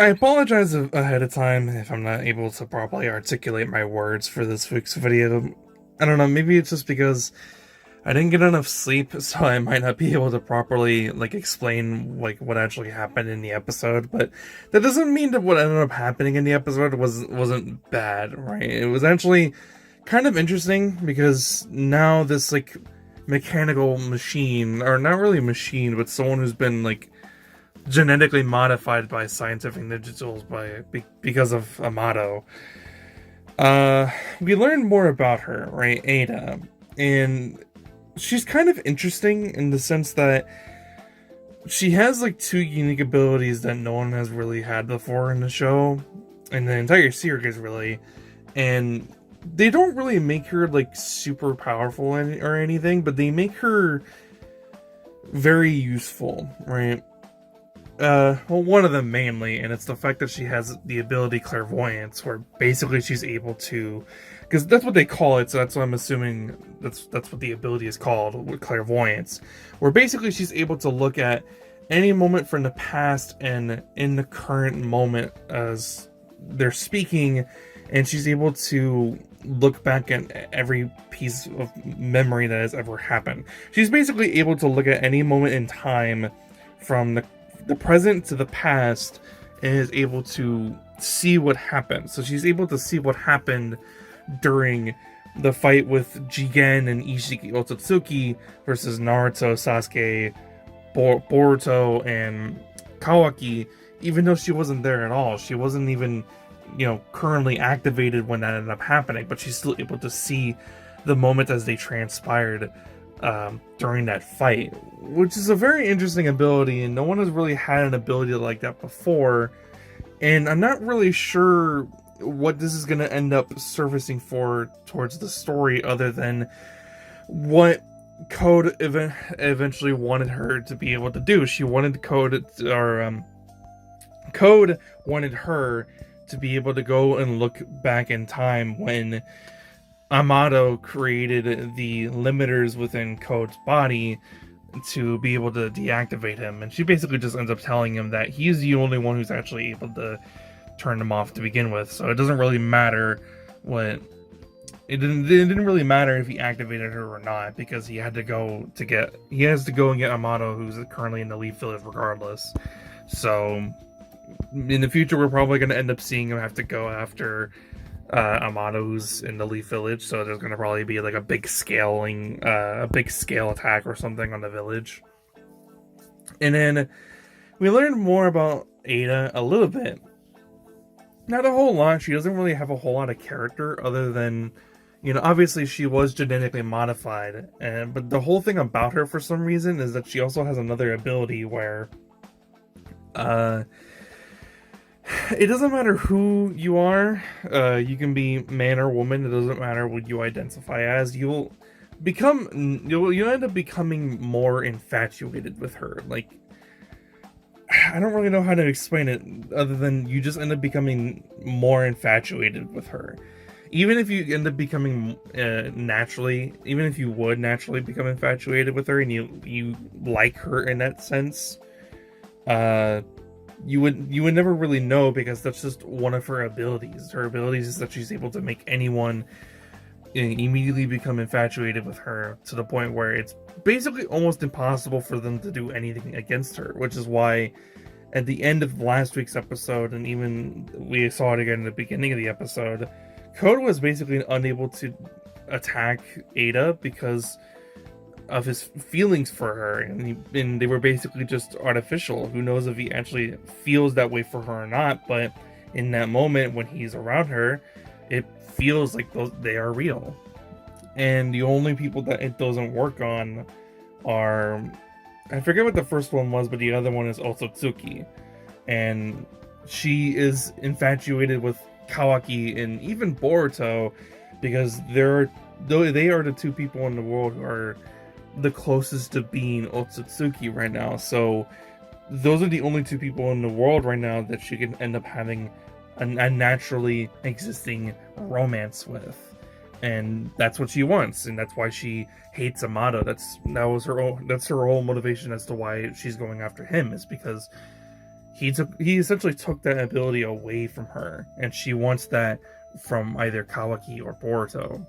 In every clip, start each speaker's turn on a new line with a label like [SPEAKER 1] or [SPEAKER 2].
[SPEAKER 1] I apologize ahead of time if I'm not able to properly articulate my words for this week's video. I don't know, maybe it's just because I didn't get enough sleep, so I might not be able to properly, explain, what actually happened in the episode, but that doesn't mean that what ended up happening in the episode wasn't bad, right? It was actually kind of interesting, because now this, mechanical machine, or not really a machine, but someone who's been, genetically modified by scientific digitals because of Amato. We learned more about her, right? Ada. And she's kind of interesting in the sense that she has two unique abilities that no one has really had before in the show, and the entire series really. And they don't really make her super powerful or anything, but they make her very useful, right? Well, one of them mainly, and it's the fact that she has the ability Clairvoyance, where basically she's able to, because that's what they call it, so that's what I'm assuming that's what the ability is called, with Clairvoyance, where basically she's able to look at any moment from the past and in the current moment as they're speaking, and she's able to look back at every piece of memory that has ever happened. She's basically able to look at any moment in time from the present to the past, and is able to see what happened. So she's able to see what happened during the fight with Jigen and Ishiki Otsutsuki versus Naruto, Sasuke, Boruto, and Kawaki, even though she wasn't there at all. She wasn't even, currently activated when that ended up happening, but she's still able to see the moment as they transpired during that fight, which is a very interesting ability, and no one has really had an ability like that before. And I'm not really sure what this is going to end up surfacing for towards the story, other than what Code eventually wanted her to be able to do. She wanted Code wanted her to be able to go and look back in time when Amato created the limiters within Code's body to be able to deactivate him, and she basically just ends up telling him that he's the only one who's actually able to turn him off to begin with. So it doesn't really matter what it didn't really matter if he activated her or not, because he has to go and get Amato, who's currently in the Leaf Village regardless. So in the future, we're probably going to end up seeing him have to go after Amato, who's in the Leaf Village, so there's gonna probably be a big scale attack or something on the village. And then we learned more about Ada a little bit. Not a whole lot. She doesn't really have a whole lot of character, other than, obviously she was genetically modified, but the whole thing about her for some reason is that she also has another ability where it doesn't matter who you are. You can be man or woman. It doesn't matter what you identify as. You'll end up becoming more infatuated with her. I don't really know how to explain it, other than you just end up becoming more infatuated with her. Even if you end up becoming even if you would naturally become infatuated with her and you like her in that sense, you would never really know, because that's just one of her abilities. Her abilities is that she's able to make anyone immediately become infatuated with her, to the point where it's basically almost impossible for them to do anything against her, which is why at the end of last week's episode, and even we saw it again in the beginning of the episode, Code was basically unable to attack Ada because of his feelings for her, and they were basically just artificial. Who knows if he actually feels that way for her or not, but in that moment when he's around her, it feels like they are real. And the only people that it doesn't work on are, I forget what the first one was, but the other one is Otsutsuki, and she is infatuated with Kawaki and even Boruto, because they are the two people in the world who are the closest to being Otsutsuki right now. So those are the only two people in the world right now that she can end up having a naturally existing romance with, and that's what she wants, and that's why she hates Amato. That's her whole motivation as to why she's going after him, is because he essentially took that ability away from her, and she wants that from either Kawaki or Boruto.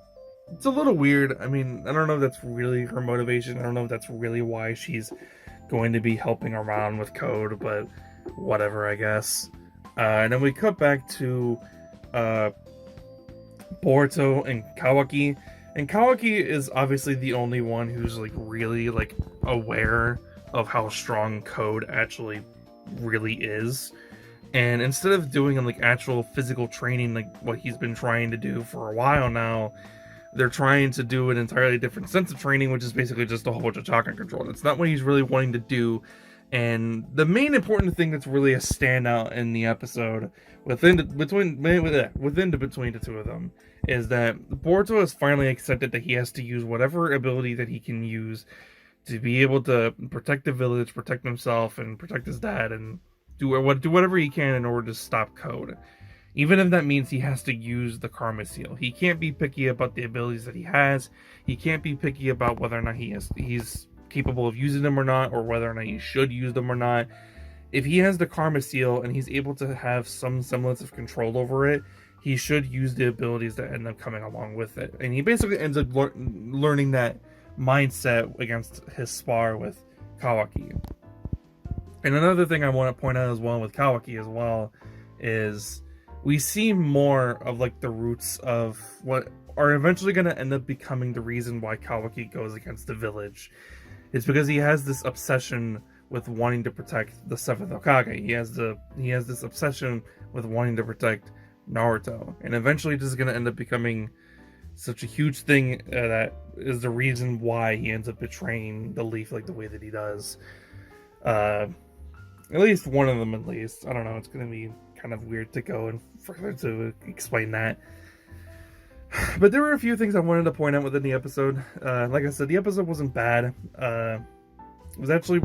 [SPEAKER 1] It's a little weird. I mean, I don't know if that's really her motivation. I don't know if that's really why she's going to be helping around with Code, but whatever, I guess. And then we cut back to Boruto and Kawaki. And Kawaki is obviously the only one who's like really like aware of how strong Code actually really is. And instead of doing like actual physical training like what he's been trying to do for a while now, they're trying to do an entirely different sense of training, which is basically just a whole bunch of chakra control. It's not what he's really wanting to do. And the main important thing that's really a standout in the episode between the two of them is that Boruto has finally accepted that he has to use whatever ability that he can use to be able to protect the village, protect himself, and protect his dad, and do whatever he can in order to stop Code. Even if that means he has to use the Karma Seal. He can't be picky about the abilities that he has. He can't be picky about whether or not he's capable of using them or not, or whether or not he should use them or not. If he has the Karma Seal and he's able to have some semblance of control over it, he should use the abilities that end up coming along with it. And he basically ends up learning that mindset against his spar with Kawaki. And another thing I want to point out as well with Kawaki as well is we see more of like the roots of what are eventually going to end up becoming the reason why Kawaki goes against the village. It's because he has this obsession with wanting to protect the 7th Hokage. He has this obsession with wanting to protect Naruto, and eventually this is going to end up becoming such a huge thing that is the reason why he ends up betraying the Leaf like the way that he does. At least one of them, at least. I don't know, it's going to be kind of weird to go and further to explain that. But there were a few things I wanted to point out within the episode. Like I said, the episode wasn't bad. It was actually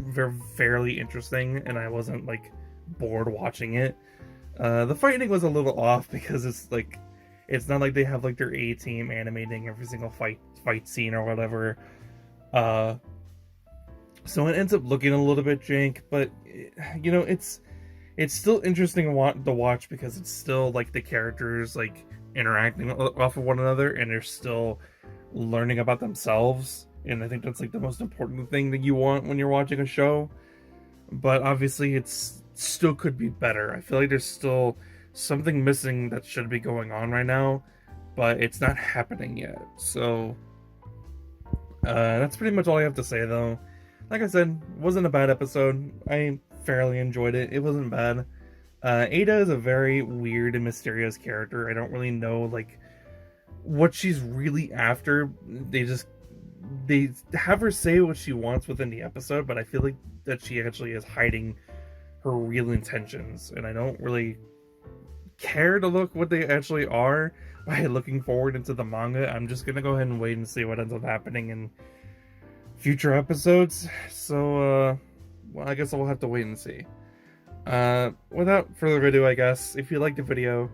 [SPEAKER 1] fairly interesting, and I wasn't like bored watching it. The fighting was a little off because it's not like they have like their A team animating every single fight scene or whatever. So it ends up looking a little bit jank, but you know, it's still interesting to watch because it's still like the characters like interacting off of one another, and they're still learning about themselves. And I think that's like the most important thing that you want when you're watching a show. But obviously it's still could be better. I feel like there's still something missing that should be going on right now, but it's not happening yet. So that's pretty much all I have to say though. Like I said, it wasn't a bad episode. I fairly enjoyed it. It wasn't bad. Ada is a very weird and mysterious character. I don't really know like what she's really after. They have her say what she wants within the episode, but I feel like that she actually is hiding her real intentions, and I don't really care to look what they actually are by looking forward into the manga. I'm just gonna go ahead and wait and see what ends up happening in future episodes. So well, I guess I'll have to wait and see. Without further ado, I guess, if you liked the video,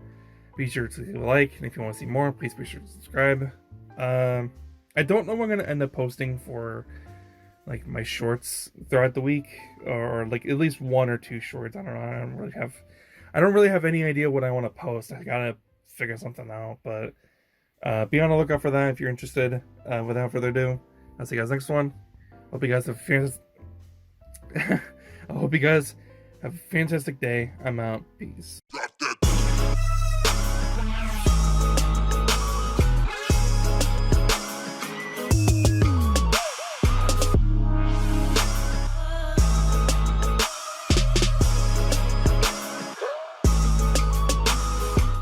[SPEAKER 1] be sure to like, and if you want to see more, please be sure to subscribe. I don't know when I'm gonna end up posting for like my shorts throughout the week, or like at least 1 or 2 shorts. I don't know. I don't really have any idea what I want to post. I gotta figure something out, but be on the lookout for that if you're interested. Without further ado, I'll see you guys next one. Hope you guys have I hope you guys have a fantastic day. I'm out. Peace.